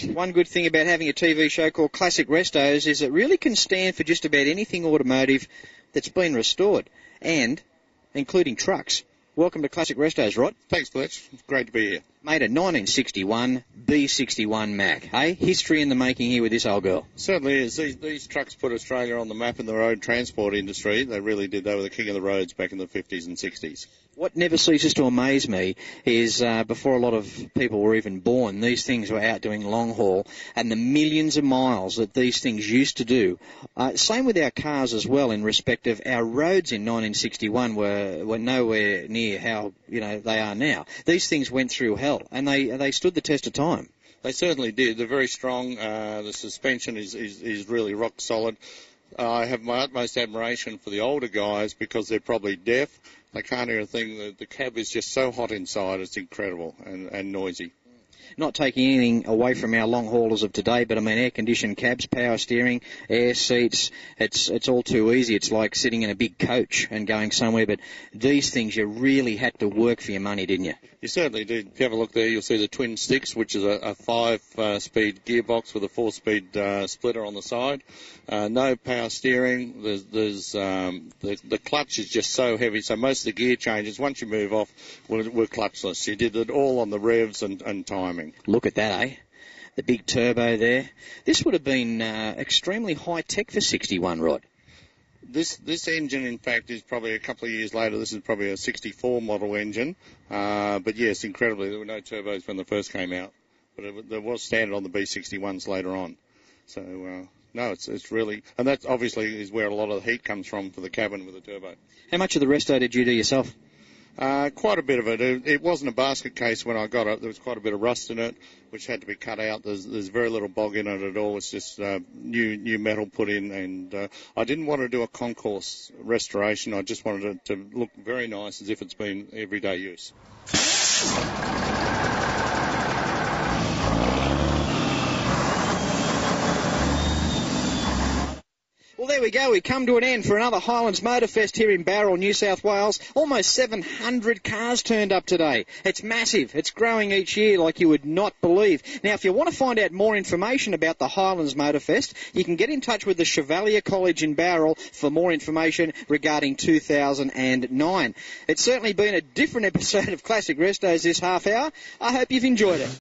One good thing about having a TV show called Classic Restos is it really can stand for just about anything automotive that's been restored, and including trucks. Welcome to Classic Restos, Rod. Thanks, Fletch. Great to be here. Made a 1961 B61 Mack. Hey, history in the making here with this old girl. Certainly is. These trucks put Australia on the map in the road transport industry. They really did. They were the king of the roads back in the 50s and 60s. What never ceases to amaze me is before a lot of people were even born, these things were out doing long haul, and the millions of miles that these things used to do. Same with our cars as well, in respect of our roads in 1961 were nowhere near how they are now. These things went through hell, and they stood the test of time. They certainly did. They're very strong. The suspension is really rock solid. I have my utmost admiration for the older guys because they're probably deaf. They can't hear a thing. The cab is just so hot inside. It's incredible and noisy. Not taking anything away from our long haulers of today, but I mean air-conditioned cabs, power steering, air seats, it's all too easy. It's like sitting in a big coach and going somewhere, but these things you really had to work for your money, didn't you? You certainly did. If you have a look there, you'll see the twin sticks, which is a 5-speed gearbox with a 4-speed splitter on the side. No power steering. There's the clutch is just so heavy, so most of the gear changes, once you move off, were clutchless. You did it all on the revs and timing. Look at that, eh? The big turbo there. This would have been extremely high-tech for 61, Rod. This engine, in fact, is probably a couple of years later. This is probably a 64 model engine. But, yes, incredibly, there were no turbos when they first came out. But there was standard on the B61s later on. So, no, it's really... And that obviously is where a lot of the heat comes from for the cabin with the turbo. How much of the resto did you do yourself? Quite a bit of it. It wasn't a basket case when I got it. There was quite a bit of rust in it, which had to be cut out. There's very little bog in it at all. It's just new metal put in, and I didn't want to do a concourse restoration. I just wanted it to look very nice as if it's been everyday use. Well, there we go. We come to an end for another Highlands Motorfest here in Bowral, New South Wales. Almost 700 cars turned up today. It's massive. It's growing each year like you would not believe. Now, if you want to find out more information about the Highlands Motorfest, you can get in touch with the Chevalier College in Bowral for more information regarding 2009. It's certainly been a different episode of Classic Restos this half hour. I hope you've enjoyed it.